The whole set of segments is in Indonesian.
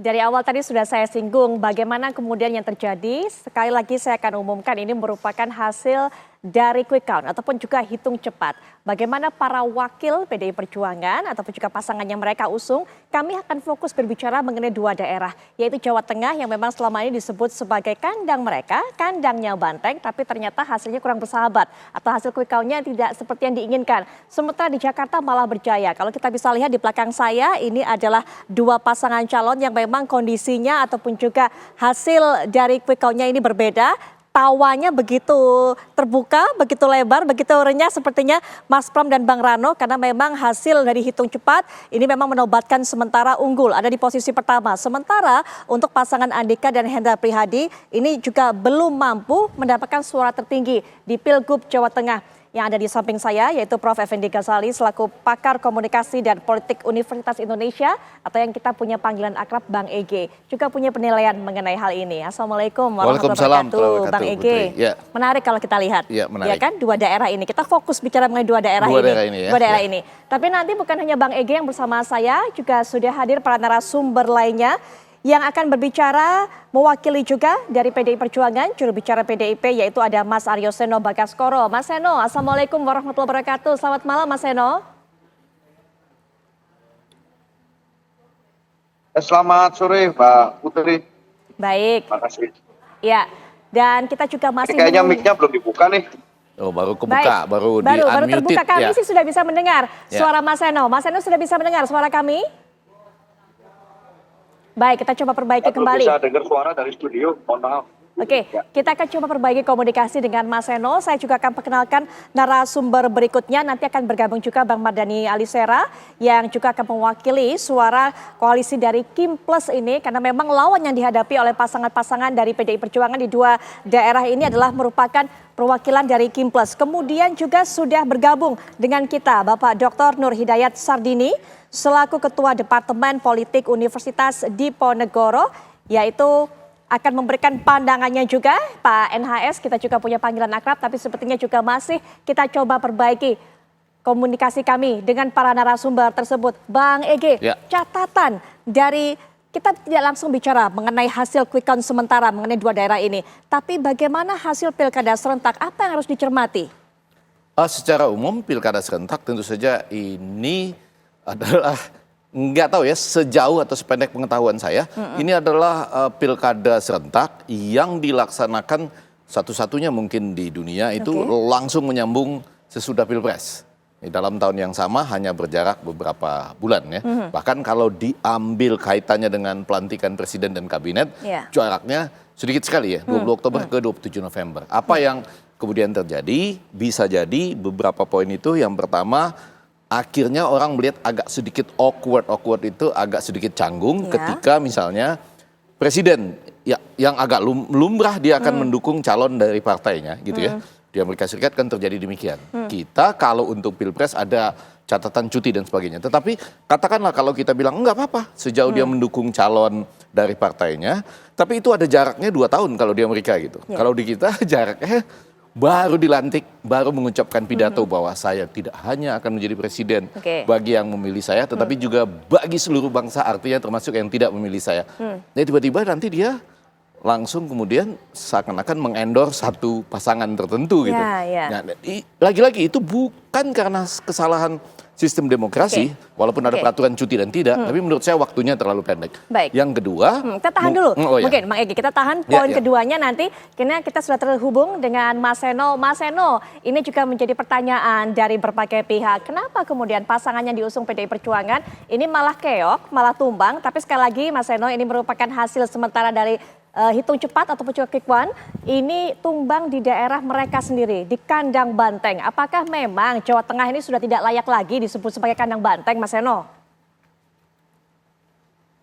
Dari awal tadi sudah saya singgung bagaimana kemudian yang terjadi. Sekali lagi saya akan umumkan ini merupakan hasil dari quick count ataupun juga hitung cepat. Bagaimana para wakil PDI Perjuangan ataupun juga pasangan yang mereka usung, kami akan fokus berbicara mengenai dua daerah, yaitu Jawa Tengah yang memang selama ini disebut sebagai kandang mereka, kandangnya Banteng, tapi ternyata hasilnya kurang bersahabat atau hasil quick count-nya tidak seperti yang diinginkan. Sementara di Jakarta malah berjaya. Kalau kita bisa lihat di belakang saya, ini adalah dua pasangan calon yang memang kondisinya ataupun juga hasil dari quick count-nya ini berbeda. Tawanya begitu terbuka, begitu lebar, begitu renyah sepertinya Mas Pram dan Bang Rano, karena memang hasil dari hitung cepat ini memang menobatkan sementara unggul ada di posisi pertama. Sementara untuk pasangan Andika dan Hendra Prihadi ini juga belum mampu mendapatkan suara tertinggi di Pilgub Jawa Tengah. Yang ada di samping saya yaitu Prof. Effendi Ghazali selaku pakar komunikasi dan politik Universitas Indonesia atau yang kita punya panggilan akrab Bang EG. Juga punya penilaian mengenai hal ini. Assalamualaikum warahmatullahi wabarakatuh. Bang EG, ya. Menarik kalau kita lihat. Ya, menarik. Ya kan, dua daerah ini. Kita fokus bicara mengenai dua daerah ini. Dua daerah ini. Tapi nanti bukan hanya Bang EG yang bersama saya, juga sudah hadir para narasumber lainnya yang akan berbicara mewakili juga dari PDI Perjuangan, juru bicara PDIP yaitu ada Mas Aryo Seno Bagaskoro. Mas Seno, Assalamualaikum warahmatullahi wabarakatuh. Selamat malam Mas Seno. Selamat sore Mbak Putri. Baik. Terima kasih. Ya, dan kita juga masih kayaknya mic-nya belum dibuka nih. Oh, baru kebuka, baik. baru terbuka. Kami sih sudah bisa mendengar suara Mas Seno. Mas Seno sudah bisa mendengar suara kami? Baik, kita coba perbaiki kembali. Bisa dengar suara dari studio, mohon maaf. Oke, kita akan coba perbaiki komunikasi dengan Mas Seno. Saya juga akan perkenalkan narasumber berikutnya. Nanti akan bergabung juga Bang Mardhani Alisera yang juga akan mewakili suara koalisi dari Kim Plus ini. Karena memang lawan yang dihadapi oleh pasangan-pasangan dari PDI Perjuangan di dua daerah ini adalah merupakan perwakilan dari Kim Plus. Kemudian juga sudah bergabung dengan kita Bapak Dr. Nur Hidayat Sardini selaku Ketua Departemen Politik Universitas Diponegoro, yaitu akan memberikan pandangannya juga Pak NHS. Kita juga punya panggilan akrab, tapi sepertinya juga masih kita coba perbaiki komunikasi kami dengan para narasumber tersebut. Bang EG, catatan dari kita tidak langsung bicara mengenai hasil quick count sementara mengenai dua daerah ini, tapi bagaimana hasil pilkada serentak, apa yang harus dicermati? Secara umum pilkada serentak tentu saja ini adalah nggak tahu ya, sejauh atau sependek pengetahuan saya, ini adalah pilkada serentak yang dilaksanakan satu-satunya mungkin di dunia itu langsung menyambung sesudah pilpres. Dalam tahun yang sama hanya berjarak beberapa bulan ya. Bahkan kalau diambil kaitannya dengan pelantikan presiden dan kabinet, jaraknya sedikit sekali ya, 20 Oktober ke 27 November. Apa yang kemudian terjadi? Bisa jadi beberapa poin itu. Yang pertama, akhirnya orang melihat agak sedikit awkward itu agak sedikit canggung ketika misalnya presiden yang agak lumrah dia akan mendukung calon dari partainya gitu ya. Di Amerika Serikat kan terjadi demikian. Kita kalau untuk pilpres ada catatan cuti dan sebagainya. Tetapi katakanlah kalau kita bilang enggak apa-apa sejauh dia mendukung calon dari partainya, tapi itu ada jaraknya 2 tahun kalau di Amerika gitu. Kalau di kita jaraknya baru dilantik, baru mengucapkan pidato bahwa saya tidak hanya akan menjadi presiden bagi yang memilih saya, tetapi juga bagi seluruh bangsa, artinya termasuk yang tidak memilih saya. Nah tiba-tiba nanti dia langsung kemudian seakan-akan mengendorse satu pasangan tertentu gitu. Nah, lagi-lagi itu bukan karena kesalahan sistem demokrasi, walaupun ada peraturan cuti dan tidak, tapi menurut saya waktunya terlalu pendek. Yang kedua, kita tahan dulu, mungkin Bang Egy, kita tahan poin keduanya nanti, karena kita sudah terhubung dengan Mas Seno. Mas Seno, ini juga menjadi pertanyaan dari berbagai pihak. Kenapa kemudian pasangan yang diusung PDI Perjuangan ini malah keok, malah tumbang, tapi sekali lagi Mas Seno ini merupakan hasil sementara dari hitung cepat ataupun juga quick count, ini tumbang di daerah mereka sendiri, di kandang Banteng. Apakah memang Jawa Tengah ini sudah tidak layak lagi disebut sebagai kandang Banteng, Mas Seno?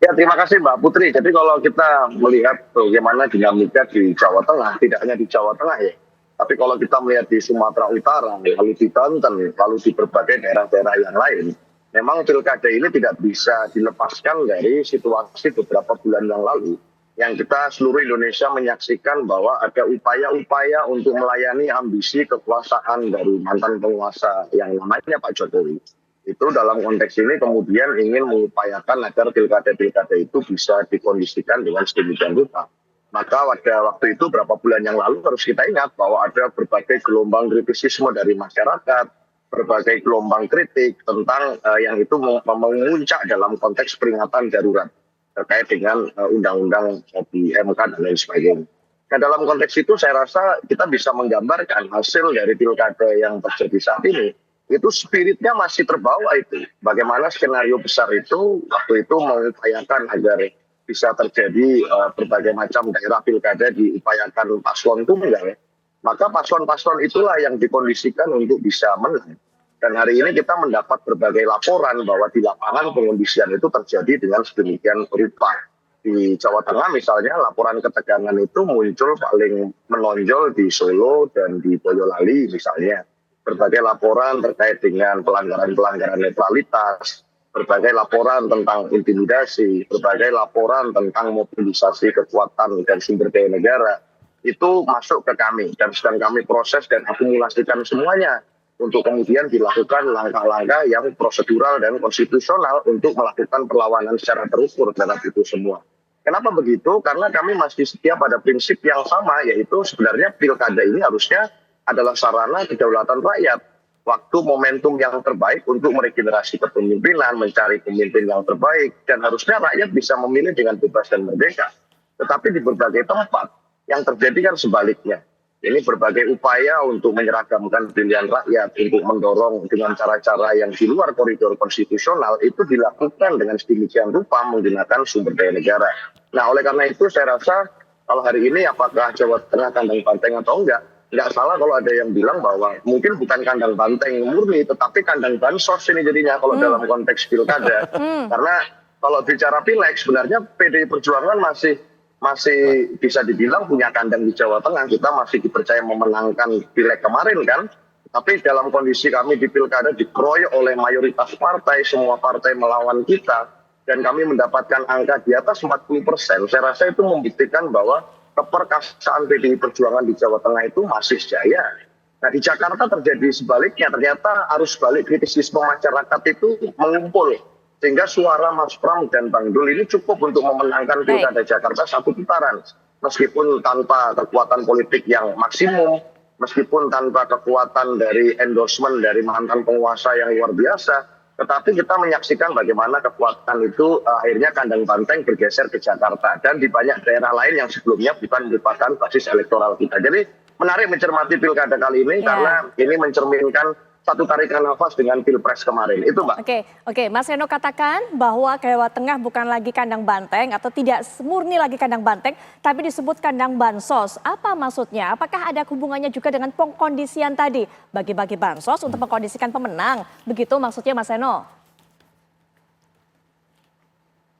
Ya, terima kasih Mbak Putri. Jadi kalau kita melihat bagaimana dinamika di Jawa Tengah, tidak hanya di Jawa Tengah ya, tapi kalau kita melihat di Sumatera Utara, lalu di Banten, lalu di berbagai daerah-daerah yang lain, memang pilkada ini tidak bisa dilepaskan dari situasi beberapa bulan yang lalu, yang kita seluruh Indonesia menyaksikan bahwa ada upaya-upaya untuk melayani ambisi kekuasaan dari mantan penguasa yang namanya Pak Jokowi. Itu dalam konteks ini kemudian ingin mengupayakan agar pilkada-pilkada itu bisa dikondisikan dengan sedemikian rupa. Maka pada waktu itu berapa bulan yang lalu harus kita ingat bahwa ada berbagai gelombang kritisisme dari masyarakat, berbagai gelombang kritik tentang yang itu memuncak dalam konteks peringatan darurat terkait dengan undang-undang di MK dan lain sebagainya. Nah dalam konteks itu saya rasa kita bisa menggambarkan hasil dari pilkada yang terjadi saat ini, itu spiritnya masih terbawa itu. Bagaimana skenario besar itu waktu itu mengupayakan agar bisa terjadi berbagai macam daerah pilkada diupayakan paslon tunggal. Maka paslon-paslon itulah yang dikondisikan untuk bisa menang. Dan hari ini kita mendapat berbagai laporan bahwa di lapangan pengondisian itu terjadi dengan sedemikian rupa. Di Jawa Tengah misalnya laporan ketegangan itu muncul paling menonjol di Solo dan di Boyolali misalnya. Berbagai laporan terkait dengan pelanggaran-pelanggaran netralitas, berbagai laporan tentang intimidasi, berbagai laporan tentang mobilisasi kekuatan dan sumber daya negara, itu masuk ke kami dan sedang kami proses dan akumulasikan semuanya untuk kemudian dilakukan langkah-langkah yang prosedural dan konstitusional untuk melakukan perlawanan secara terukur terhadap itu semua. Kenapa begitu? Karena kami masih setia pada prinsip yang sama, yaitu sebenarnya pilkada ini harusnya adalah sarana kedaulatan rakyat. Waktu momentum yang terbaik untuk meregenerasi kepemimpinan, mencari pemimpin yang terbaik, dan harusnya rakyat bisa memilih dengan bebas dan merdeka. Tetapi di berbagai tempat yang terjadi kan sebaliknya. Ini berbagai upaya untuk menyeragamkan pilihan rakyat, untuk mendorong dengan cara-cara yang di luar koridor konstitusional, itu dilakukan dengan sedemikian rupa menggunakan sumber daya negara. Nah oleh karena itu saya rasa kalau hari ini apakah Jawa Tengah kandang banteng atau enggak salah kalau ada yang bilang bahwa mungkin bukan kandang banteng murni, tetapi kandang bansos ini jadinya kalau dalam konteks pilkada. Karena kalau bicara pileg sebenarnya PDI Perjuangan masih bisa dibilang punya kandang di Jawa Tengah. Kita masih dipercaya memenangkan pileg kemarin kan. Tapi dalam kondisi kami di pilkada dikeroyok oleh mayoritas partai, semua partai melawan kita, dan kami mendapatkan angka di atas 40%. Saya rasa itu membuktikan bahwa keperkasaan PDI Perjuangan di Jawa Tengah itu masih jaya. Nah di Jakarta terjadi sebaliknya, ternyata arus balik kritisisme masyarakat itu mengumpul. Sehingga suara Mas Pram dan Bang Dul ini cukup untuk memenangkan pilkada Jakarta satu putaran. Meskipun tanpa kekuatan politik yang maksimum, meskipun tanpa kekuatan dari endorsement dari mantan penguasa yang luar biasa, tetapi kita menyaksikan bagaimana kekuatan itu akhirnya kandang banteng bergeser ke Jakarta dan di banyak daerah lain yang sebelumnya bukan merupakan basis elektoral kita. Jadi menarik mencermati pilkada kali ini karena ini mencerminkan satu tarikan nafas dengan pilpres kemarin. Itu Mbak. Oke, Mas Seno katakan bahwa Jawa Tengah bukan lagi kandang banteng atau tidak murni lagi kandang banteng, tapi disebut kandang bansos. Apa maksudnya? Apakah ada hubungannya juga dengan pengkondisian tadi? Bagi-bagi bansos untuk mengkondisikan pemenang. Begitu maksudnya Mas Seno?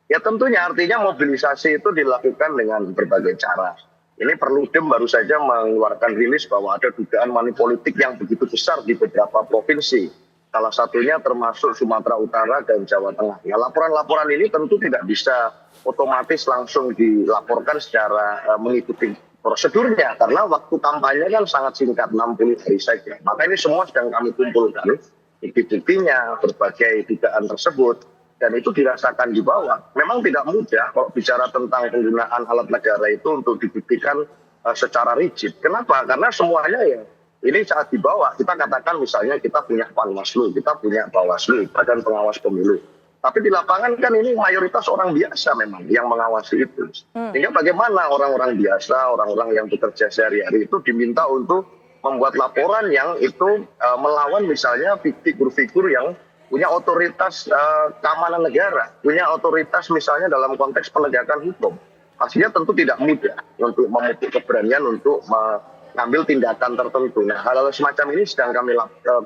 Ya tentunya artinya mobilisasi itu dilakukan dengan berbagai cara. Ini Perludem baru saja mengeluarkan rilis bahwa ada dugaan money politik yang begitu besar di beberapa provinsi. Salah satunya termasuk Sumatera Utara dan Jawa Tengah. Ya, laporan-laporan ini tentu tidak bisa otomatis langsung dilaporkan secara mengikuti prosedurnya. Karena waktu kampanye kan sangat singkat, 60 hari saja. Maka ini semua sedang kami kumpulkan. Bukti-buktinya, berbagai dugaan tersebut. Dan itu dirasakan di bawah. Memang tidak mudah kalau bicara tentang penggunaan alat negara itu untuk dibuktikan secara rigid. Kenapa? Karena semuanya ya ini saat di bawah. Kita katakan misalnya kita punya Panwaslu, kita punya Bawaslu, Badan Pengawas Pemilu. Tapi di lapangan kan ini mayoritas orang biasa memang yang mengawasi itu. Sehingga bagaimana orang-orang biasa, orang-orang yang bekerja sehari-hari itu diminta untuk membuat laporan yang itu melawan misalnya figur-figur yang punya otoritas keamanan negara, punya otoritas misalnya dalam konteks penegakan hukum. Pastinya tentu tidak mudah untuk memupuk keberanian untuk mengambil tindakan tertentu. Nah, hal-hal semacam ini sedang kami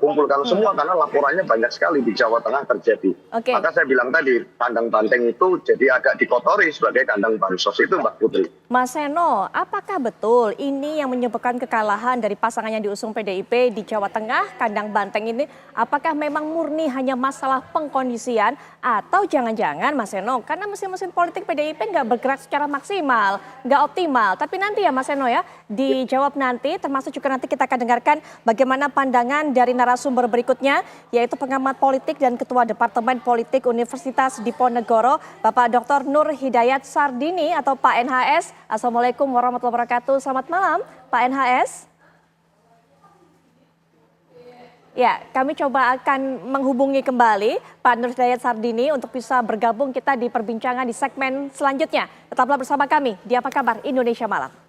kumpulkan semua karena laporannya banyak sekali di Jawa Tengah terjadi. Maka saya bilang tadi, kandang banteng itu jadi agak dikotori sebagai kandang bansos itu Mbak Putri. Mas Seno, apakah betul ini yang menyebabkan kekalahan dari pasangan yang diusung PDIP di Jawa Tengah, kandang banteng ini? Apakah memang murni hanya masalah pengkondisian atau jangan-jangan Mas Seno, karena mesin-mesin politik PDIP nggak bergerak secara maksimal, nggak optimal. Tapi nanti ya Mas Seno ya, dijawab nanti nanti, termasuk juga nanti kita akan dengarkan bagaimana pandangan dari narasumber berikutnya, yaitu pengamat politik dan Ketua Departemen Politik Universitas Diponegoro, Bapak Dr. Nur Hidayat Sardini atau Pak NHS. Assalamualaikum warahmatullahi wabarakatuh. Selamat malam, Pak NHS. Ya, kami coba akan menghubungi kembali Pak Nur Hidayat Sardini untuk bisa bergabung kita di perbincangan di segmen selanjutnya. Tetaplah bersama kami di Apa Kabar Indonesia Malam.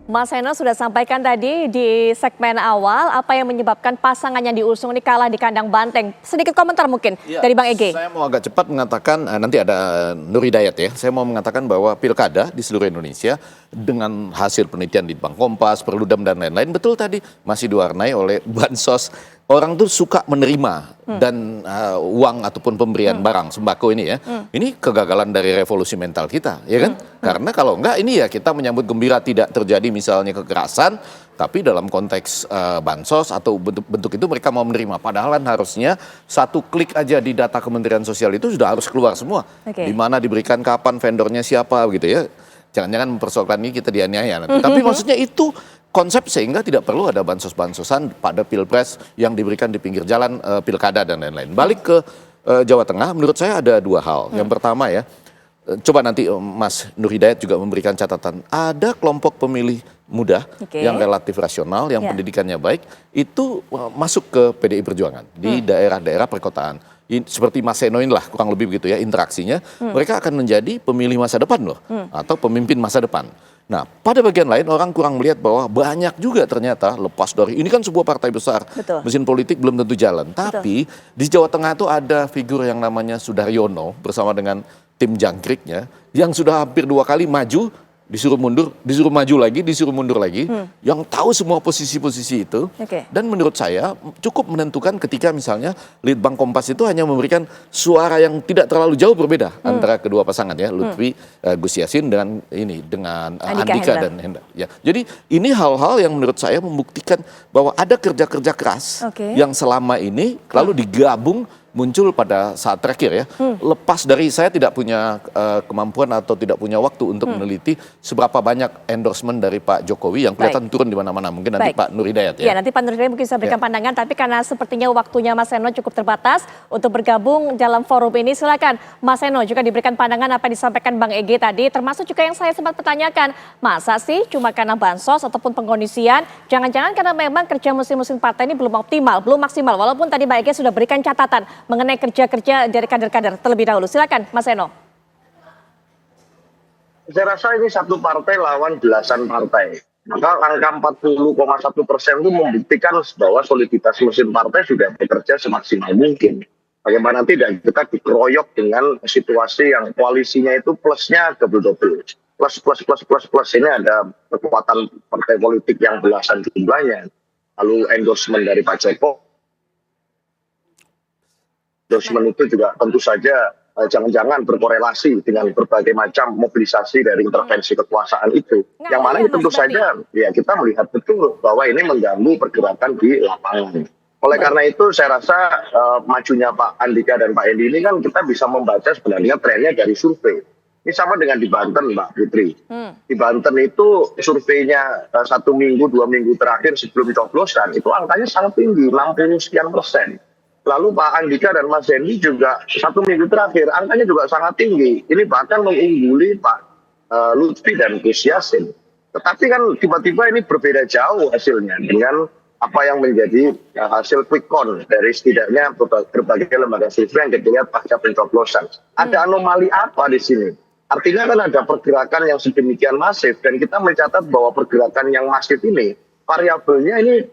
Mas Seno sudah sampaikan tadi di segmen awal apa yang menyebabkan pasangan yang diusung ini kalah di kandang banteng. Sedikit komentar mungkin dari Bang Ege. Saya mau agak cepat mengatakan, nanti ada Nur Hidayat ya. Saya mau mengatakan bahwa pilkada di seluruh Indonesia dengan hasil penelitian di Bank Kompas, Perludem dan lain-lain, betul tadi masih diwarnai oleh bansos. Orang tuh suka menerima dan uang ataupun pemberian barang sembako ini ya. Ini kegagalan dari revolusi mental kita, ya kan? Karena kalau enggak ini ya kita menyambut gembira tidak terjadi misalnya kekerasan, tapi dalam konteks bansos atau bentuk itu mereka mau menerima. Padahal harusnya satu klik aja di data Kementerian Sosial itu sudah harus keluar semua. Di mana diberikan, kapan, vendornya siapa gitu ya. Jangan-jangan mempersoalkan ini kita dianiaya nanti. Tapi maksudnya itu konsep sehingga tidak perlu ada bansos-bansosan pada pilpres yang diberikan di pinggir jalan, pilkada dan lain-lain. Balik ke Jawa Tengah, menurut saya ada dua hal. Yang pertama ya, coba nanti Mas Nur Hidayat juga memberikan catatan. Ada kelompok pemilih muda yang relatif rasional, yang pendidikannya baik, itu masuk ke PDI Perjuangan di daerah-daerah perkotaan. Seperti Mas Seno inilah kurang lebih begitu ya interaksinya. Mereka akan menjadi pemilih masa depan loh, atau pemimpin masa depan. Nah, pada bagian lain orang kurang melihat bahwa banyak juga ternyata lepas dari ini kan sebuah partai besar, mesin politik belum tentu jalan. Tapi di Jawa Tengah itu ada figur yang namanya Sudaryono bersama dengan tim jangkriknya yang sudah hampir 2 kali maju, disuruh mundur, disuruh maju lagi, disuruh mundur lagi, yang tahu semua posisi-posisi itu. Dan menurut saya cukup menentukan ketika misalnya Litbang Kompas itu hanya memberikan suara yang tidak terlalu jauh berbeda antara kedua pasangan ya, Lutfi Gus Yassin dengan Andika dan Hendra. Ya. Jadi ini hal-hal yang menurut saya membuktikan bahwa ada kerja-kerja keras yang selama ini lalu digabung muncul pada saat terakhir ya. Lepas dari saya tidak punya kemampuan atau tidak punya waktu untuk meneliti seberapa banyak endorsement dari Pak Jokowi yang kelihatan turun di mana-mana. Mungkin nanti Pak Nur Hidayat ya. Ya, nanti Pak Nur Hidayat mungkin bisa berikan pandangan, tapi karena sepertinya waktunya Mas Seno cukup terbatas untuk bergabung dalam forum ini, silakan Mas Seno juga diberikan pandangan apa yang disampaikan Bang Ege tadi, termasuk juga yang saya sempat pertanyakan, masa sih cuma karena bansos ataupun pengkondisian, jangan-jangan karena memang kerja mesin-mesin partai ini belum optimal, belum maksimal, walaupun tadi Bang Ege sudah berikan catatan mengenai kerja-kerja dari kader-kader terlebih dahulu. Silakan Mas Seno. Saya rasa ini satu partai lawan belasan partai. Maka angka 40,1% itu membuktikan bahwa soliditas mesin partai sudah bekerja semaksimal mungkin. Bagaimana tidak kita dikeroyok dengan situasi yang koalisinya itu plusnya double-double. Plus. Ini ada kekuatan partai politik yang belasan jumlahnya. Lalu endorsement dari Pak Joko. Endorsement itu juga tentu saja jangan-jangan berkorelasi dengan berbagai macam mobilisasi dari intervensi kekuasaan itu. Yang mana itu tentu saja ya kita melihat betul bahwa ini mengganggu pergerakan di lapangan. Oleh karena itu saya rasa majunya Pak Andika dan Pak Endi ini kan kita bisa membaca sebenarnya trennya dari survei. Ini sama dengan di Banten Mbak Putri. Di Banten itu surveinya 1 minggu, 2 minggu terakhir sebelum coblosan itu angkanya sangat tinggi, 60% sekian. Lalu Pak Andika dan Mas Dendi juga 1 minggu terakhir, angkanya juga sangat tinggi. Ini bahkan mengungguli Pak Lutfi dan Gus Yassin. Tetapi kan tiba-tiba ini berbeda jauh hasilnya dengan apa yang menjadi hasil quick count dari setidaknya berbagai lembaga survei yang kita lihat pasca pencoblosan. Ada anomali apa di sini? Artinya kan ada pergerakan yang sedemikian masif dan kita mencatat bahwa pergerakan yang masif ini variabelnya ini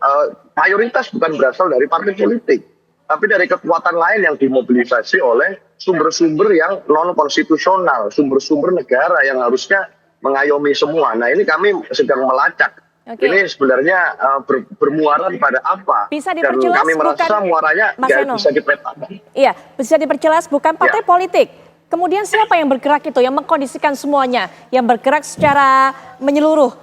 mayoritas bukan berasal dari partai politik. Tapi dari kekuatan lain yang dimobilisasi oleh sumber-sumber yang non-konstitusional, sumber-sumber negara yang harusnya mengayomi semua. Nah ini kami sedang melacak. Ini sebenarnya bermuara pada apa? Bisa dan diperjelas kami merasa muaranya nggak bisa dipetakan. Iya, bisa diperjelas bukan partai politik. Kemudian siapa yang bergerak itu, yang mengkondisikan semuanya, yang bergerak secara menyeluruh?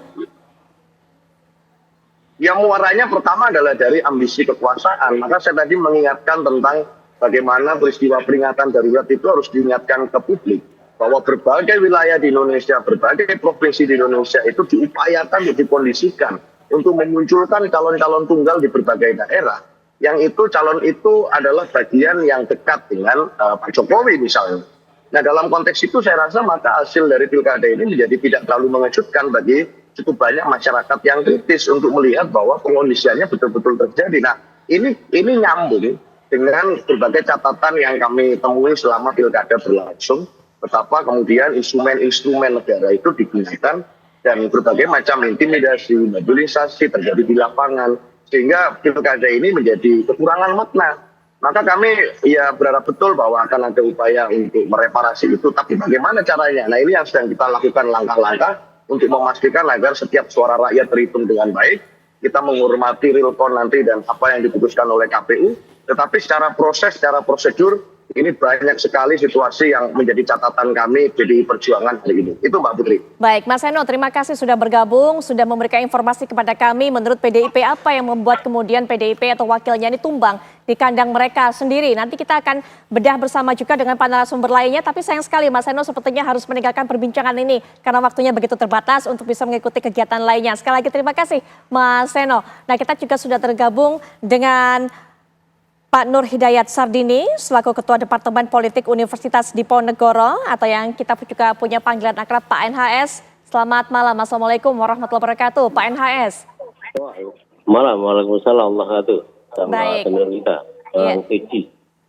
Yang muaranya pertama adalah dari ambisi kekuasaan. Maka saya tadi mengingatkan tentang bagaimana peristiwa peringatan darurat itu harus diingatkan ke publik. bahwa berbagai wilayah di Indonesia, berbagai provinsi di Indonesia itu diupayakan untuk dikondisikan untuk memunculkan calon-calon tunggal di berbagai daerah, yang itu calon itu adalah bagian yang dekat dengan Pak Jokowi misalnya. Nah, dalam konteks itu saya rasa maka hasil dari pilkada ini menjadi tidak terlalu mengejutkan bagi cukup banyak masyarakat yang kritis untuk melihat bahwa pengondisiannya betul-betul terjadi. Nah, ini nyambung dengan berbagai catatan yang kami temui selama pilkada berlangsung, betapa kemudian instrumen-instrumen negara itu digunakan dan berbagai macam intimidasi, mobilisasi terjadi di lapangan, sehingga pilkada ini menjadi kekurangan makna. Maka kami ya berharap betul bahwa akan ada upaya untuk mereparasi itu, tapi bagaimana caranya? Nah, ini yang sedang kita lakukan langkah-langkah untuk memastikan agar setiap suara rakyat terhitung dengan baik, kita menghormati real count nanti dan apa yang diputuskan oleh KPU, tetapi secara proses, secara prosedur, ini banyak sekali situasi yang menjadi catatan kami PDI Perjuangan hari ini. Itu Mbak Putri. Baik, Mas Seno, terima kasih sudah bergabung, sudah memberikan informasi kepada kami. Menurut PDIP, apa yang membuat kemudian PDIP atau wakilnya ini tumbang di kandang mereka sendiri? Nanti kita akan bedah bersama juga dengan para narasumber lainnya. Tapi sayang sekali, Mas Seno sepertinya harus meninggalkan perbincangan ini karena waktunya begitu terbatas untuk bisa mengikuti kegiatan lainnya. Sekali lagi terima kasih, Mas Seno. Nah, kita juga sudah tergabung dengan Pak Nur Hidayat Sardini, selaku Ketua Departemen Politik Universitas Diponegoro, atau yang kita juga punya panggilan akrab Pak NHS. Selamat malam, Assalamualaikum warahmatullahi wabarakatuh, Pak NHS. Malam, waalaikumsalam warahmatullahi wabarakatuh. Sama Baik. senior kita, Peci.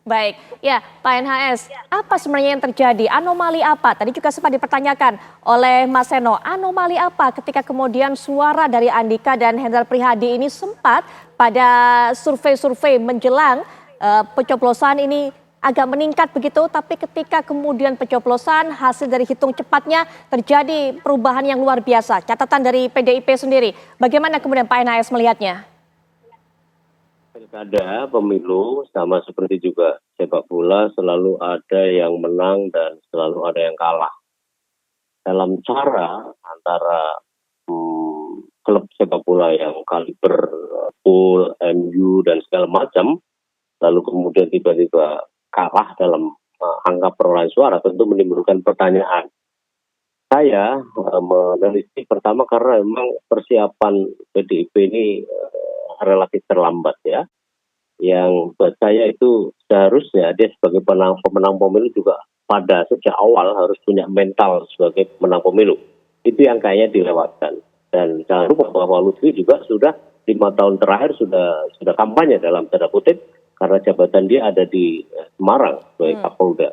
Baik, ya Pak NHS, apa sebenarnya yang terjadi? Anomali apa? Tadi juga sempat dipertanyakan oleh Mas Seno, anomali apa ketika kemudian suara dari Andika dan Hendrar Prihadi ini sempat pada survei-survei menjelang pencoblosan ini agak meningkat begitu, tapi ketika kemudian pencoblosan hasil dari hitung cepatnya terjadi perubahan yang luar biasa. Catatan dari PDIP sendiri, bagaimana kemudian Pak NHS melihatnya? Pilkada, pemilu, sama seperti juga sepak bola, selalu ada yang menang dan selalu ada yang kalah. Dalam cara antara klub sepak bola yang kaliber Pool, MU, dan segala macam, lalu kemudian tiba-tiba kalah dalam angka perolehan suara, tentu menimbulkan pertanyaan. Saya meneliti pertama karena memang persiapan PDIP ini relatif terlambat ya. Yang buat saya itu seharusnya dia sebagai pemenang pemilu juga pada sejak awal harus punya mental sebagai pemenang pemilu. Itu yang kayaknya dilewatkan. Dan jangan lupa bahwa Lutfi juga sudah 5 tahun terakhir sudah kampanye dalam tanda kutip karena jabatan dia ada di Semarang sebagai Kapolda.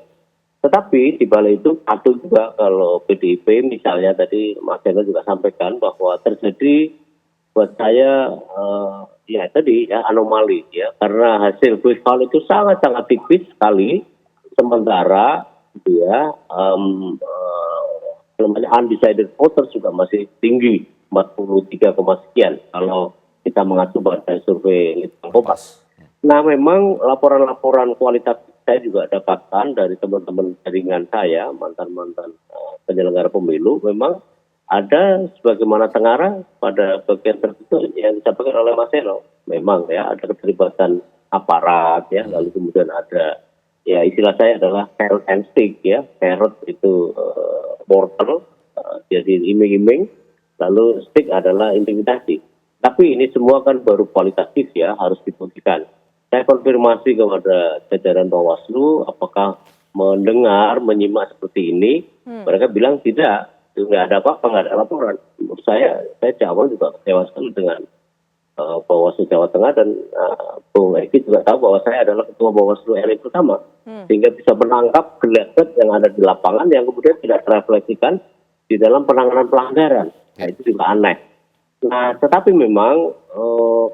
Tetapi di balik itu patut juga kalau PDIP misalnya tadi Mas Seno juga sampaikan bahwa terjadi buat saya ya tadi ya anomali ya karena hasil quick count itu sangat-sangat tipis sekali sementara dia undecided voters juga masih tinggi 43, sekian kalau kita mengacu pada survei Litbang Kompas. Nah memang laporan-laporan kualitatif saya juga dapatkan dari teman-teman jaringan saya, mantan-mantan penyelenggara pemilu, memang ada sebagaimana tengarang pada bagian tertentu yang disampaikan oleh Mas Seno. Memang ya ada keterlibatan aparat ya, lalu kemudian ada ya istilah saya adalah carrot and stick ya, carrot itu mortal, jadi iming-iming, lalu stick adalah intimidasi. Tapi ini semua kan baru kualitatif ya, harus dibuktikan. Saya konfirmasi kepada jajaran Bawaslu, apakah mendengar, menyimak seperti ini, mereka bilang tidak. Nggak ada apa-apa, nggak ada laporan. Menurut saya awal juga kecewa sekali dengan Bawaslu Jawa Tengah dan Bung Eki juga tahu bahwa saya adalah ketua Bawaslu RI pertama. Sehingga bisa menangkap gelagat yang ada di lapangan yang kemudian tidak terefleksikan di dalam penanganan pelanggaran. Nah, itu juga aneh. Nah, tetapi memang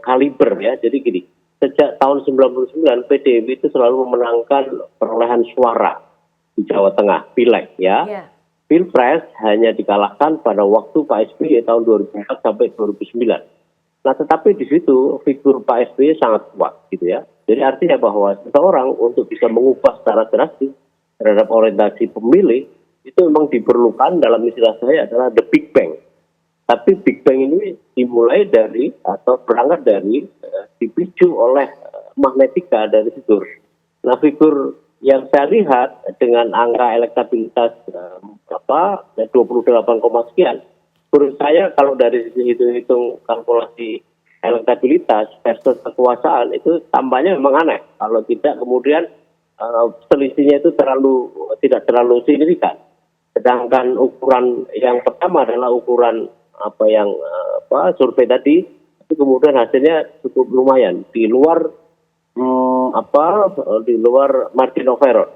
kaliber ya, jadi gini, sejak tahun 99 PDIP itu selalu memenangkan perolehan suara di Jawa Tengah, pileg ya. Yeah. Pilpres hanya dikalahkan pada waktu Pak SBY tahun 2004 sampai 2009. Nah, tetapi di situ figur Pak SBY sangat kuat gitu ya. Jadi artinya bahwa seseorang untuk bisa mengubah secara drastis terhadap orientasi pemilih itu memang diperlukan dalam istilah saya adalah the big bang. Tapi big bang ini dimulai dari atau berangkat dari dipicu oleh magnetika dari figur. Nah, figur yang saya lihat dengan angka elektabilitas 28, sekian, menurut saya kalau dari sisi hitung kalkulasi elektabilitas versus kekuasaan itu tambahnya memang aneh. Kalau tidak kemudian selisihnya itu tidak terlalu signifikan. Sedangkan ukuran yang pertama adalah ukuran survei tadi, itu kemudian hasilnya cukup lumayan di luar di luar margin of error.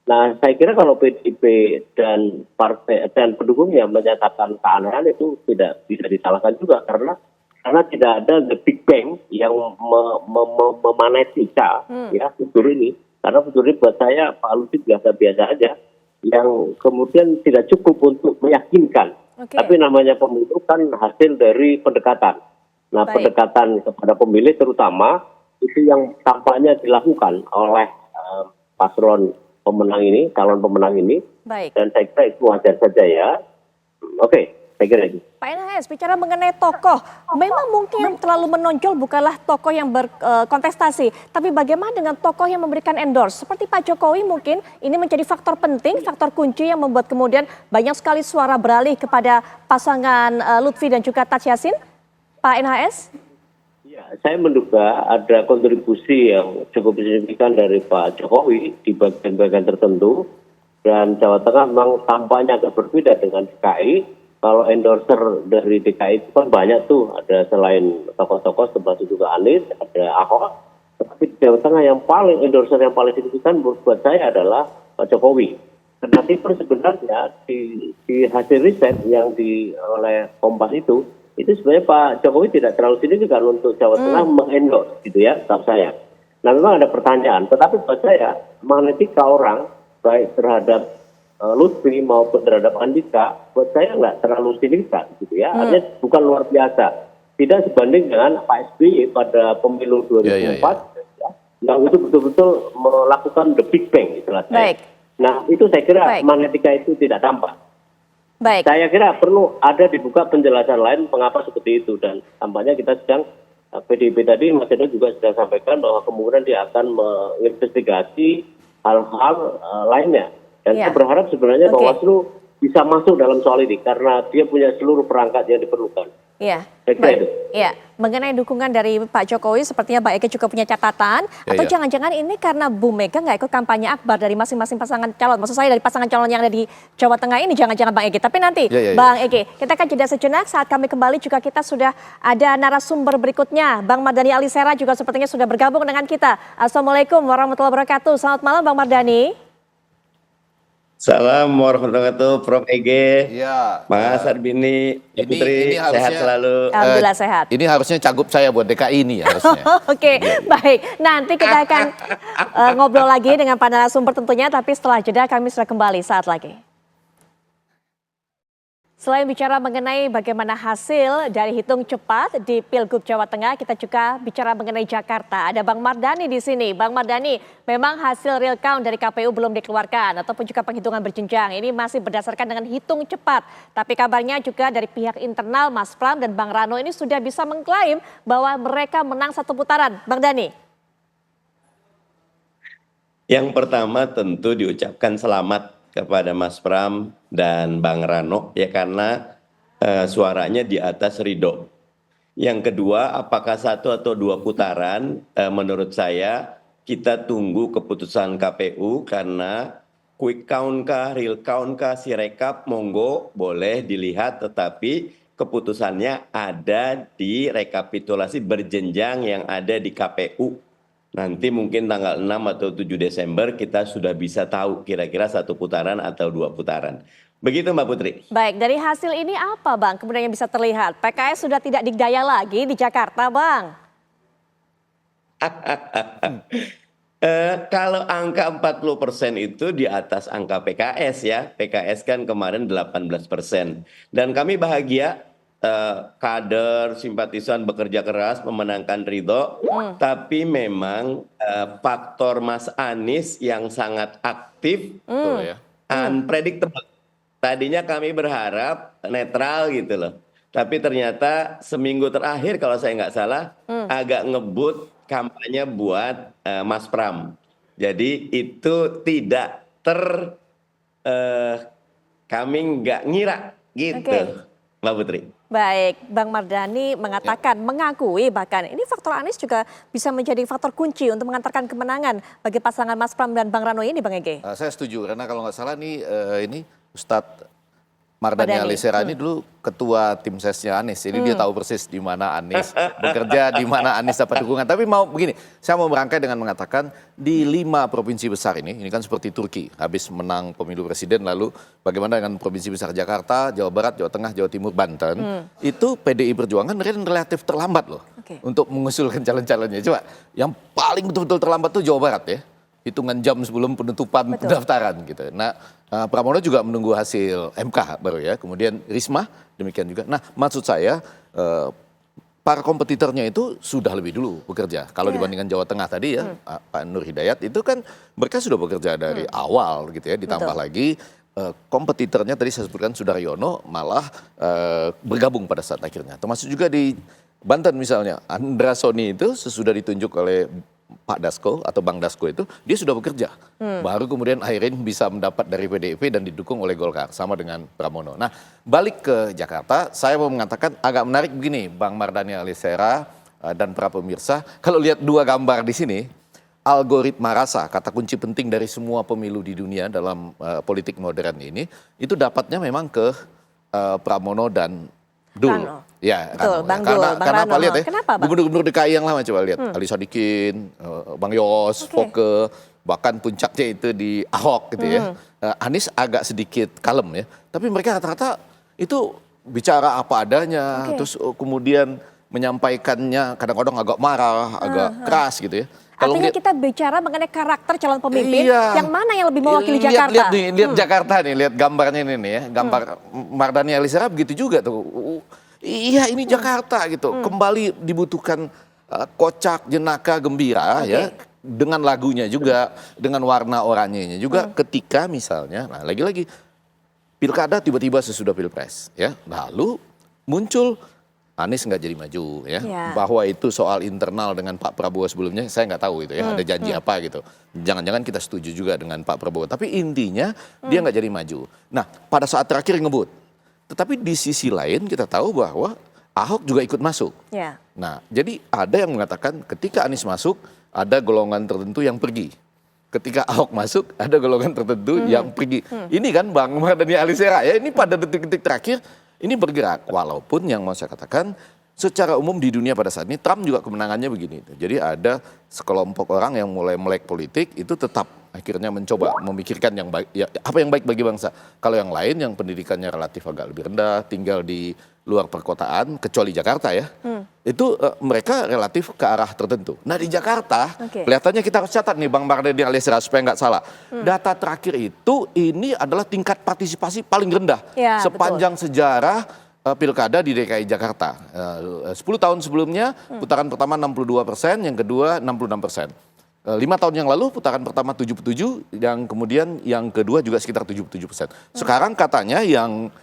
Nah, saya kira kalau PDIP dan partai dan pendukungnya menyatakan keanehan itu tidak bisa disalahkan juga karena tidak ada the big bang yang memanetika ya fitur ini. Karena fitur ini buat saya Pak Lutfi biasa-biasa aja, yang kemudian tidak cukup untuk meyakinkan. Tapi namanya pemilu kan hasil dari pendekatan. Nah, pendekatan kepada pemilih terutama itu yang tampaknya dilakukan oleh paslon pemenang ini, calon pemenang ini. Dan saya kira itu wajar saja ya. Oke, saya kira itu. Pak NHS, bicara mengenai tokoh, memang mungkin yang terlalu menonjol bukanlah tokoh yang berkontestasi, tapi bagaimana dengan tokoh yang memberikan endorse? Seperti Pak Jokowi mungkin ini menjadi faktor penting, faktor kunci yang membuat kemudian banyak sekali suara beralih kepada pasangan Lutfi dan juga Taj Yassin. Pak NHS? Ya, saya menduga ada kontribusi yang cukup signifikan dari Pak Jokowi di bagian-bagian tertentu, dan Jawa Tengah memang tampaknya agak berbeda dengan DKI. Kalau endorser dari DKI itu kan banyak tuh, ada selain tokoh-tokoh termasuk juga Anies, ada Ahok. Tapi di Jawa Tengah yang paling endorser yang paling signifikan buat saya adalah Pak Jokowi. Tetapi sebenarnya di hasil riset yang oleh Kompas itu sebenarnya Pak Jokowi tidak terlalu signifikan untuk Jawa Tengah mengendorse gitu ya, tahu saya. Nah, memang ada pertanyaan, tetapi buat saya magnetika orang baik terhadap Lutfi maupun terhadap Andika, buat saya nggak terlalu signifikan gitu ya. Artinya bukan luar biasa. Tidak sebanding dengan Pak SBY pada pemilu 2004, ya, yang itu betul-betul melakukan the big bang istilah saya. Nah, itu saya kira magnetika itu tidak tampak. Saya kira perlu ada dibuka penjelasan lain mengapa seperti itu, dan tampaknya kita sedang PDIP tadi Mas Edo juga sudah sampaikan bahwa kemungkinan dia akan menginvestigasi hal-hal lainnya, dan saya berharap sebenarnya Bawaslu bisa masuk dalam soal ini karena dia punya seluruh perangkat yang diperlukan. Iya, iya. Mengenai dukungan dari Pak Jokowi, sepertinya Mbak Eke juga punya catatan. Atau jangan-jangan ini karena Bu Mega nggak ikut kampanye akbar dari masing-masing pasangan calon. Maksud saya dari pasangan calon yang ada di Jawa Tengah ini, jangan-jangan Bang Eke. Tapi nanti, Bang Eke, kita akan jeda sejenak. Saat kami kembali juga kita sudah ada narasumber berikutnya. Bang Mardhani Alisera juga sepertinya sudah bergabung dengan kita. Assalamualaikum warahmatullahi wabarakatuh. Selamat malam Bang Mardhani. Salam warahmatullahi wabarakatuh, Prof. Ege, Ya, Mas Arbini, Putri, sehat selalu. Alhamdulillah sehat. Ini harusnya cagup saya buat DKI ini harusnya. Oke, baik. Nanti kita akan ngobrol lagi dengan para narasumber tentunya, tapi setelah jeda kami sudah kembali saat lagi. Selain bicara mengenai bagaimana hasil dari hitung cepat di Pilgub Jawa Tengah, kita juga bicara mengenai Jakarta. Ada Bang Mardhani di sini. Bang Mardhani, memang hasil real count dari KPU belum dikeluarkan ataupun juga penghitungan berjenjang. Ini masih berdasarkan dengan hitung cepat. Tapi kabarnya juga dari pihak internal Mas Pram dan Bang Rano ini sudah bisa mengklaim bahwa mereka menang satu putaran. Bang Dhani. Yang pertama tentu diucapkan selamat kepada Mas Pram dan Bang Rano ya, karena suaranya di atas ridho. Yang kedua, apakah satu atau dua putaran, menurut saya kita tunggu keputusan KPU, karena quick count kah, real count kah, sirekap monggo boleh dilihat, tetapi keputusannya ada di rekapitulasi berjenjang yang ada di KPU. Nanti mungkin tanggal 6 atau 7 Desember kita sudah bisa tahu kira-kira satu putaran atau dua putaran. Begitu Mbak Putri. Baik, dari hasil ini apa Bang kemudian yang bisa terlihat? PKS sudah tidak dikdaya lagi di Jakarta Bang. Kalau angka 40% itu di atas angka PKS ya. PKS kan kemarin 18%. Dan kami bahagia. Kader, simpatisan bekerja keras memenangkan Ridho, tapi memang faktor Mas Anies yang sangat aktif, unpredictable. Tadinya kami berharap netral gitu loh, tapi ternyata seminggu terakhir kalau saya nggak salah agak ngebut kampanye buat Mas Pram. Jadi itu tidak kami nggak ngira gitu, Oke. Mbak Putri. Baik, Bang Mardhani mengatakan, mengakui bahkan ini faktor Anies juga bisa menjadi faktor kunci untuk mengantarkan kemenangan bagi pasangan Mas Pram dan Bang Rano ini, Bang Ege. Saya setuju karena kalau nggak salah nih ini Ustadz Mardhani Mardhani. Alisera ini dulu ketua tim sesnya Anies, jadi dia tahu persis di mana Anies bekerja, di mana Anies dapat dukungan. Tapi mau begini, saya mau merangkai dengan mengatakan di 5 provinsi besar ini kan seperti Turki, habis menang pemilu presiden lalu bagaimana dengan provinsi besar Jakarta, Jawa Barat, Jawa Tengah, Jawa Timur, Banten, itu PDI Perjuangan relatif terlambat loh untuk mengusulkan calon-calonnya. Coba yang paling betul-betul terlambat tuh Jawa Barat ya. Hitungan jam sebelum penutupan pendaftaran gitu. Nah, Pramono juga menunggu hasil MK baru ya. Kemudian Risma demikian juga. Nah, maksud saya para kompetitornya itu sudah lebih dulu bekerja. Kalau dibandingkan Jawa Tengah tadi ya, Pak Nur Hidayat itu kan mereka sudah bekerja dari awal gitu ya. Ditambah lagi kompetitornya tadi saya sebutkan Sudaryono malah bergabung pada saat akhirnya. Termasuk juga di Banten misalnya, Andra Soni itu sesudah ditunjuk oleh Pak Dasko atau Bang Dasko itu dia sudah bekerja. Baru kemudian akhirnya bisa mendapat dari PDIP dan didukung oleh Golkar sama dengan Pramono. Nah, balik ke Jakarta, saya mau mengatakan agak menarik begini, Bang Mardhani Alisera dan para pemirsa, kalau lihat 2 gambar di sini, algoritma rasa, kata kunci penting dari semua pemilu di dunia dalam politik modern ini, itu dapatnya memang ke Pramono dan Dul. Rano. Ya, Betul, Rano. Bang Karena, Dul, Bang karena Rano. apa lihat ya? Kenapa, Bang? Gubernur-gubernur DKI yang lama coba lihat, Ali Sadikin, Bang Yos, Foke, bahkan puncaknya itu di Ahok gitu ya. Anies agak sedikit kalem ya, tapi mereka rata-rata itu bicara apa adanya, terus kemudian menyampaikannya kadang-kadang agak marah, agak keras gitu ya. Artinya kita bicara mengenai karakter calon pemimpin, Iya. yang mana yang lebih mewakili Jakarta? Lihat Jakarta nih, lihat gambarnya ini nih ya. Gambar Mardhani Alisera begitu juga tuh. Iya ini Jakarta gitu. Kembali dibutuhkan kocak, jenaka, gembira ya. Dengan lagunya juga, dengan warna oranyenya juga. Ketika misalnya, nah lagi-lagi pilkada tiba-tiba sesudah pilpres ya. Lalu muncul Anies nggak jadi maju ya. Bahwa itu soal internal dengan Pak Prabowo sebelumnya saya nggak tahu itu ya, ada janji apa gitu. Jangan-jangan kita setuju juga dengan Pak Prabowo, tapi intinya dia nggak jadi maju. Nah, pada saat terakhir ngebut. Tetapi di sisi lain kita tahu bahwa Ahok juga ikut masuk. Nah, jadi ada yang mengatakan ketika Anies masuk ada golongan tertentu yang pergi. Ketika Ahok masuk ada golongan tertentu yang pergi. Ini kan Bang Mardhani Alisera ya, ini pada detik-detik terakhir ini bergerak, walaupun yang mau saya katakan secara umum di dunia pada saat ini Trump juga kemenangannya begini. Jadi ada sekelompok orang yang mulai melek politik itu tetap akhirnya mencoba memikirkan yang baik, ya, apa yang baik bagi bangsa. Kalau yang lain yang pendidikannya relatif agak lebih rendah, tinggal di luar perkotaan, kecuali Jakarta ya, itu mereka relatif ke arah tertentu. Nah di Jakarta, kelihatannya kita harus catat nih Bang Mardhani Alisera supaya nggak salah. Data terakhir itu ini adalah tingkat partisipasi paling rendah sepanjang sejarah pilkada di DKI Jakarta. 10 tahun sebelumnya putaran pertama 62%, yang kedua 66%. 5 tahun yang lalu putaran pertama 77, yang kemudian yang kedua juga sekitar 77%. Sekarang katanya yang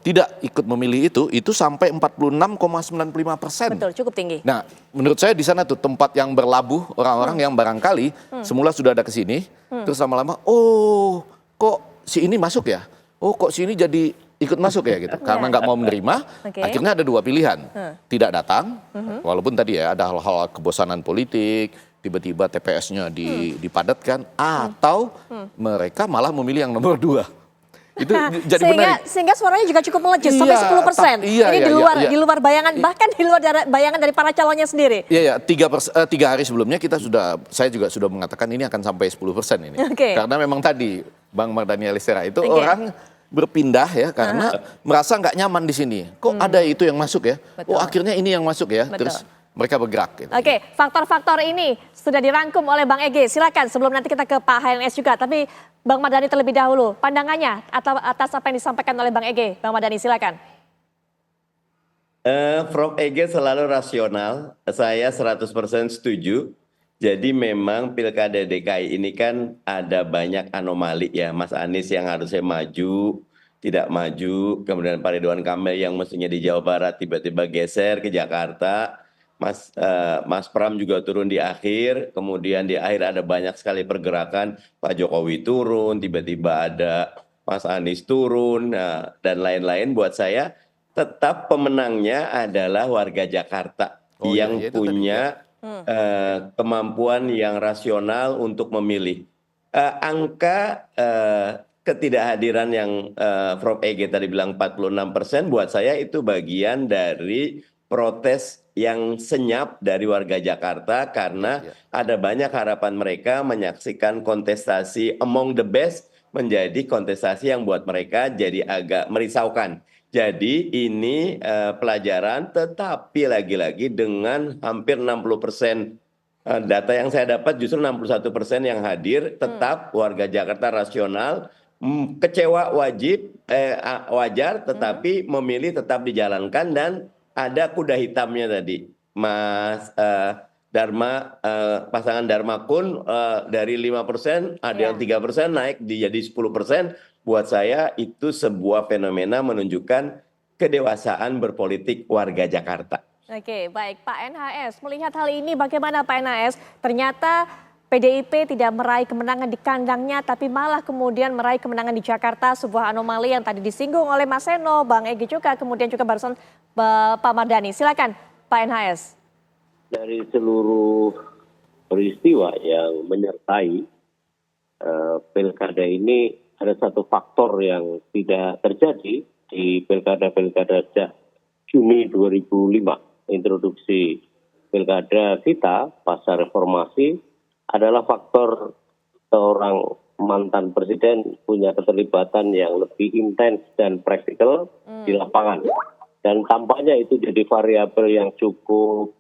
tidak ikut memilih itu sampai 46,95%. Betul, cukup tinggi. Nah, menurut saya di sana tuh tempat yang berlabuh orang-orang yang barangkali semula sudah ada ke sini, terus lama-lama, oh kok si ini masuk ya? Oh kok si ini jadi ikut masuk ya gitu. Karena nggak mau menerima, akhirnya ada 2 pilihan. Tidak datang, walaupun tadi ya ada hal-hal kebosanan politik, tiba-tiba TPS-nya dipadatkan, atau mereka malah memilih yang nomor 2. Itu jadi sehingga suaranya juga cukup melejit sampai 10%. Ini di luar bayangan, bahkan di luar bayangan dari para calonnya sendiri. Iya, 3 hari sebelumnya saya juga sudah mengatakan ini akan sampai 10% ini. Karena memang tadi Bang Mardhani Alisera itu orang berpindah ya karena merasa nggak nyaman di sini. Kok ada itu yang masuk ya? Oh akhirnya ini yang masuk ya. Terus mereka bergerak. Gitu. Faktor-faktor ini sudah dirangkum oleh Bang Ege. Silakan sebelum nanti kita ke Pak HNS juga. Tapi Bang Mardhani terlebih dahulu, pandangannya atas apa yang disampaikan oleh Bang Ege. Bang Mardhani silakan. Prof. Ege selalu rasional, saya 100% setuju. Jadi memang pilkada DKI ini kan ada banyak anomali ya. Mas Anies yang harusnya maju, tidak maju. Kemudian Pak Ridwan Kamil yang mestinya di Jawa Barat tiba-tiba geser ke Jakarta. Mas Pram juga turun di akhir, kemudian di akhir ada banyak sekali pergerakan, Pak Jokowi turun, tiba-tiba ada Mas Anies turun, dan lain-lain. Buat saya tetap pemenangnya adalah warga Jakarta Oh iya, yang ya itu tadi ya. punya kemampuan yang rasional untuk memilih. Angka ketidakhadiran yang Prof. EG tadi bilang 46%, buat saya itu bagian dari protes yang senyap dari warga Jakarta karena Ya. ada banyak harapan mereka menyaksikan kontestasi among the best menjadi kontestasi yang buat mereka jadi agak merisaukan. Jadi ini pelajaran, tetapi lagi-lagi dengan hampir 60% data yang saya dapat justru 61% yang hadir tetap warga Jakarta rasional, kecewa wajar, tetapi memilih tetap dijalankan dan ada kuda hitamnya tadi, Mas Dharma, pasangan Dharma Kun dari 5% ada yang 3% naik jadi 10%. Buat saya itu sebuah fenomena menunjukkan kedewasaan berpolitik warga Jakarta. Oke, baik Pak NHS. Melihat hal ini bagaimana Pak NHS? Ternyata PDIP tidak meraih kemenangan di kandangnya, tapi malah kemudian meraih kemenangan di Jakarta. Sebuah anomali yang tadi disinggung oleh Mas Seno, Bang Egy juga, kemudian juga barusan Pak Mardhani. Silakan Pak NHS. Dari seluruh peristiwa yang menyertai pilkada ini, ada satu faktor yang tidak terjadi di pilkada-pilkada sejak Juni 2005. Introduksi pilkada kita pasca reformasi adalah faktor seorang mantan presiden punya keterlibatan yang lebih intens dan praktikal di lapangan. Dan tampaknya itu jadi variabel yang cukup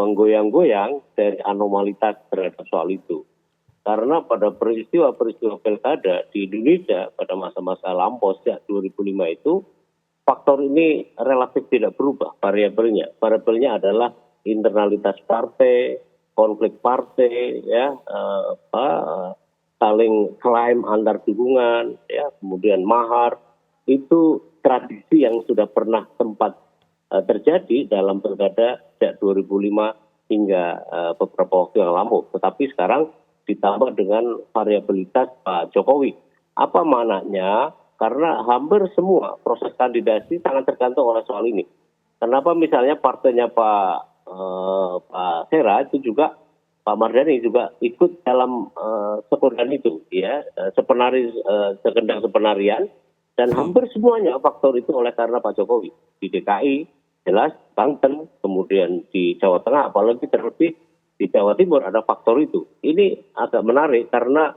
menggoyang-goyang dari anomalitas terhadap soal itu. Karena pada peristiwa-peristiwa pilkada di Indonesia pada masa-masa lampau sejak 2005 itu, faktor ini relatif tidak berubah variabelnya. Variabelnya adalah internalitas partai, konflik partai, ya, saling klaim antar dukungan, ya, kemudian mahar. Itu tradisi yang sudah pernah sempat terjadi dalam pilkada sejak 2005 hingga beberapa waktu yang lalu. Tetapi sekarang ditambah dengan variabilitas Pak Jokowi. Apa maknanya? Karena hampir semua proses kandidasi sangat tergantung oleh soal ini. Kenapa misalnya partainya Pak Sera itu juga, Pak Mardhani juga ikut dalam sekundan itu, ya, sekendang sepenarian, dan hampir semuanya faktor itu oleh karena Pak Jokowi. Di DKI jelas, Banten, kemudian di Jawa Tengah, apalagi terlebih di Jawa Timur ada faktor itu. Ini agak menarik karena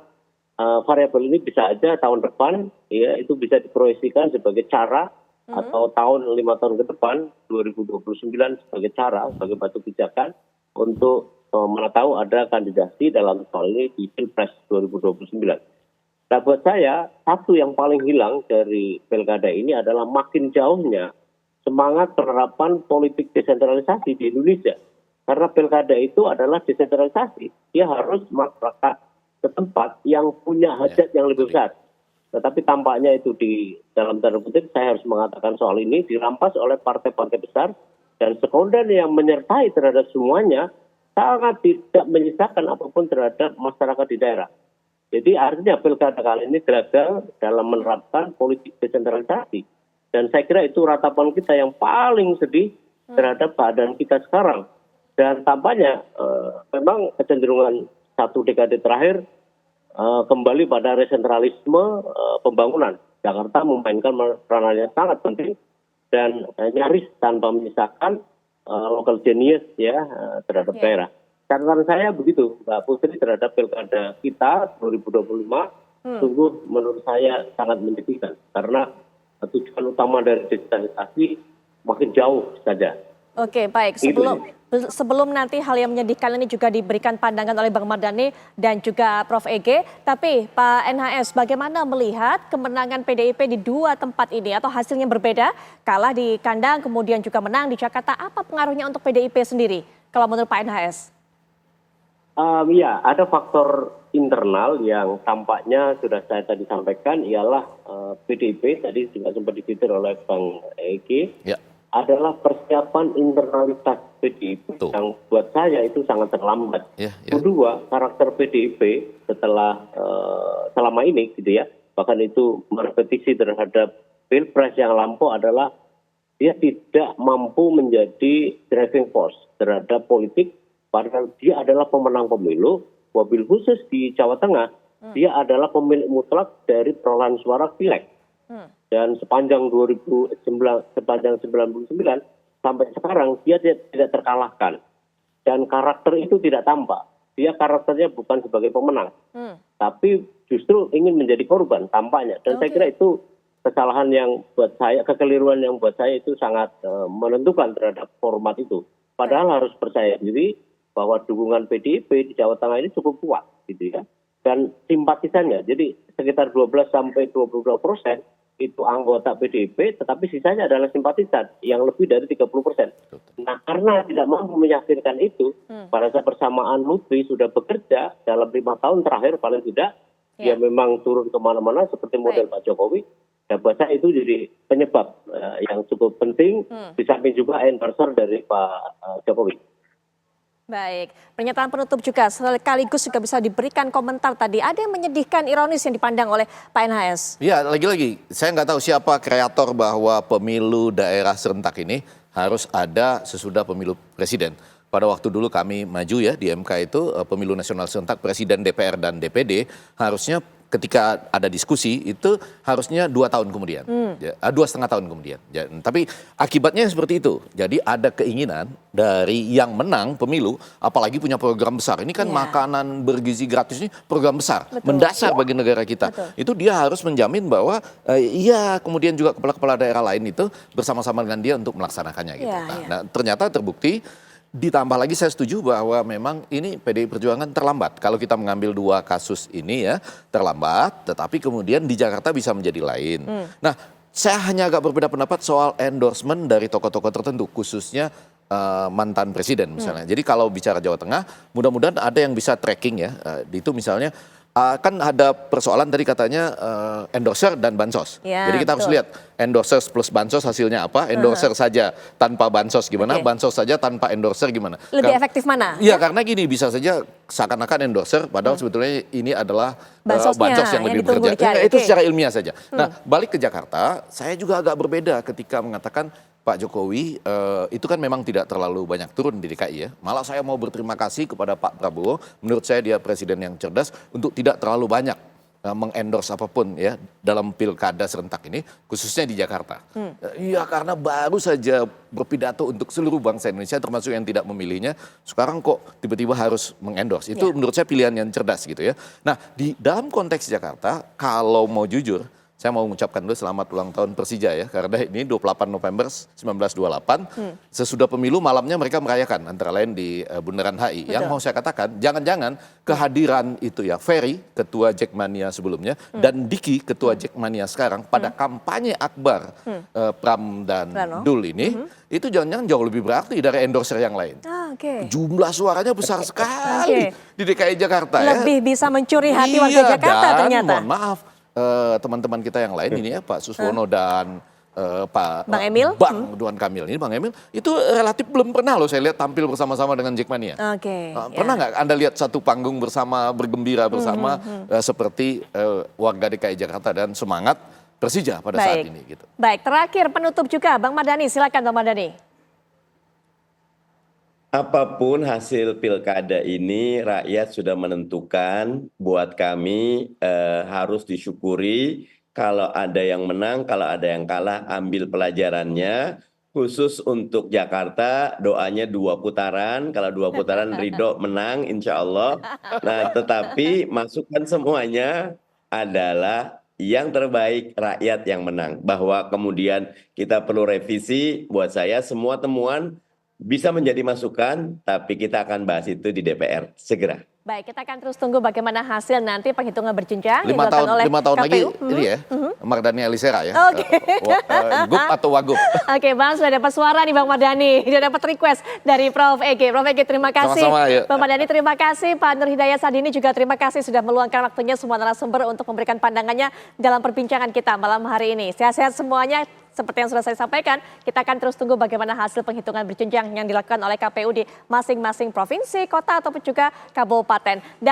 variabel ini bisa aja tahun depan, ya, itu bisa diproyeksikan sebagai cara atau tahun 5 tahun ke depan 2029 sebagai cara, sebagai batu pijakan untuk mana tahu ada kandidasi dalam soal ini di Pilpres 2029. Nah, buat saya satu yang paling hilang dari pilkada ini adalah makin jauhnya semangat penerapan politik desentralisasi di Indonesia. Karena pilkada itu adalah desentralisasi. Dia harus masyarakat ke tempat yang punya hajat yang lebih besar. Tetapi tampaknya itu di dalam tanda kutip, saya harus mengatakan soal ini dirampas oleh partai-partai besar. Dan sekunder yang menyertai terhadap semuanya sangat tidak menyisakan apapun terhadap masyarakat di daerah. Jadi artinya pilkada kali ini gagal dalam menerapkan politik desentralisasi. Dan saya kira itu ratapan kita yang paling sedih terhadap keadaan kita sekarang. Dan tampaknya memang kecenderungan satu dekade terakhir kembali pada resentralisme pembangunan. Jakarta memainkan peran yang sangat penting dan nyaris tanpa menyisakan local genius, ya, terhadap daerah. Catatan saya begitu, Mbak Putri, terhadap pilkada kita 2025 sungguh menurut saya sangat menyedihkan karena tujuan utama dari digitalisasi makin jauh saja. Oke, baik. Sebelum nanti hal yang menyedihkan ini juga diberikan pandangan oleh Bang Mardhani dan juga Prof. EG, tapi Pak NHS, bagaimana melihat kemenangan PDIP di dua tempat ini atau hasilnya berbeda, kalah di kandang kemudian juga menang di Jakarta, apa pengaruhnya untuk PDIP sendiri kalau menurut Pak NHS? Ya, ada faktor internal yang tampaknya sudah saya tadi sampaikan ialah PDIP tadi juga sempat dikritik oleh Bang EG. Ya. adalah persiapan internalitas PDIP Betul. yang buat saya itu sangat terlambat. Ya, ya. Kedua, karakter PDIP setelah selama ini gitu ya, bahkan itu merepetisi terhadap Pilpres yang lampau adalah dia tidak mampu menjadi driving force terhadap politik, padahal dia adalah pemenang pemilu, wabil khusus di Jawa Tengah, dia adalah pemilik mutlak dari perolehan suara pileg. Dan sepanjang 99 sampai sekarang dia tidak terkalahkan. Dan karakter itu tidak tampak. Dia karakternya bukan sebagai pemenang, tapi justru ingin menjadi korban tampaknya. Dan saya kira itu kesalahan yang buat saya, kekeliruan yang buat saya itu sangat menentukan terhadap format itu. Padahal harus percaya diri bahwa dukungan PDIP di Jawa Tengah ini cukup kuat, gitu ya. Dan simpatisannya, jadi sekitar 12 sampai 22% itu anggota PDIP, tetapi sisanya adalah simpatisan yang lebih dari 30%. Nah, karena tidak mampu meyakinkan itu, pada saat bersamaan Lutfi sudah bekerja dalam 5 tahun terakhir paling tidak, dia memang turun kemana-mana seperti model Pak Jokowi. Dan buat saya itu jadi penyebab yang cukup penting, di samping juga endorser dari Pak Jokowi. Baik, pernyataan penutup juga sekaligus juga bisa diberikan komentar tadi. Ada yang menyedihkan, ironis yang dipandang oleh Pak NHS. Ya, lagi-lagi saya nggak tahu siapa kreator bahwa pemilu daerah serentak ini harus ada sesudah pemilu presiden. Pada waktu dulu kami maju ya di MK itu pemilu nasional serentak presiden, DPR dan DPD harusnya ketika ada diskusi itu harusnya 2 tahun kemudian, 2,5 tahun kemudian. Ya, tapi akibatnya seperti itu. Jadi ada keinginan dari yang menang pemilu, apalagi punya program besar. Ini kan makanan bergizi gratis ini program besar, mendasar bagi negara kita. Itu dia harus menjamin bahwa kemudian juga kepala-kepala daerah lain itu bersama-sama dengan dia untuk melaksanakannya gitu. Nah, ternyata terbukti. Ditambah lagi saya setuju bahwa memang ini PDI Perjuangan terlambat. Kalau kita mengambil 2 kasus ini ya terlambat, tetapi kemudian di Jakarta bisa menjadi lain. Nah, saya hanya agak berbeda pendapat soal endorsement dari tokoh-tokoh tertentu, khususnya mantan presiden misalnya. Jadi kalau bicara Jawa Tengah, mudah-mudahan ada yang bisa tracking ya. Itu misalnya kan ada persoalan tadi katanya endorser dan bansos. Jadi kita harus lihat endorser plus bansos hasilnya apa, endorser saja tanpa bansos gimana, bansos saja tanpa endorser gimana. Lebih efektif mana? Iya, karena gini bisa saja seakan-akan endorser padahal sebetulnya ini adalah bansos yang lebih bekerja. Itu secara ilmiah saja. Nah, balik ke Jakarta, saya juga agak berbeda ketika mengatakan Pak Jokowi itu kan memang tidak terlalu banyak turun di DKI ya. Malah saya mau berterima kasih kepada Pak Prabowo. Menurut saya dia presiden yang cerdas untuk tidak terlalu banyak mengendorse apapun ya dalam pilkada serentak ini, khususnya di Jakarta. Iya, karena baru saja berpidato untuk seluruh bangsa Indonesia termasuk yang tidak memilihnya. Sekarang kok tiba-tiba harus mengendorse. Itu menurut saya pilihan yang cerdas gitu ya. Nah, di dalam konteks Jakarta, kalau mau jujur, saya mau mengucapkan dulu selamat ulang tahun Persija ya, karena ini 28 November 1928, sesudah pemilu malamnya mereka merayakan, antara lain di Bundaran HI. Yang mau saya katakan, jangan-jangan kehadiran itu ya, Ferry, ketua Jackmania sebelumnya, dan Diki, ketua Jackmania sekarang, pada kampanye akbar Pram dan Dul ini, itu jangan-jangan jauh lebih berarti dari endorser yang lain. Jumlah suaranya besar sekali di DKI Jakarta ya. Lebih bisa mencuri hati warga Jakarta ternyata. Mohon maaf, teman-teman kita yang lain ini ya Pak Suswono dan Pak Bang Emil, Bang Ridwan Kamil ini, Bang Emil itu relatif belum pernah loh saya lihat tampil bersama-sama dengan Jackmania. Pernah nggak Anda lihat satu panggung bersama, bergembira bersama seperti warga DKI Jakarta dan semangat Persija pada saat ini gitu. Baik, terakhir penutup juga Bang Mardhani, silakan Bang Mardhani. Apapun hasil pilkada ini, rakyat sudah menentukan. Buat kami harus disyukuri. Kalau ada yang menang, kalau ada yang kalah, ambil pelajarannya. Khusus untuk Jakarta, doanya 2 putaran. Kalau 2 putaran Ridho menang, insya Allah. Nah, tetapi masukan semuanya adalah yang terbaik rakyat yang menang. Bahwa kemudian kita perlu revisi, buat saya semua temuan bisa menjadi masukan, tapi kita akan bahas itu di DPR segera. Baik, kita akan terus tunggu bagaimana hasil nanti penghitungan berjenjang 5 tahun lagi ini ya, Mardhani Alisera ya. Gup atau Wagub. Oke, Bang, sudah dapat suara nih Bang Mardhani. Sudah dapat request dari Prof. Ege. Prof. Ege, terima kasih. Sama-sama, Bang Mardhani, terima kasih. Pak Nur Hidayat Sadini juga terima kasih sudah meluangkan waktunya semua narasumber untuk memberikan pandangannya dalam perbincangan kita malam hari ini. Sehat-sehat semuanya. seperti yang sudah saya sampaikan, kita akan terus tunggu bagaimana hasil penghitungan berjenjang yang dilakukan oleh KPU di masing-masing provinsi, kota ataupun juga kabupaten. Dan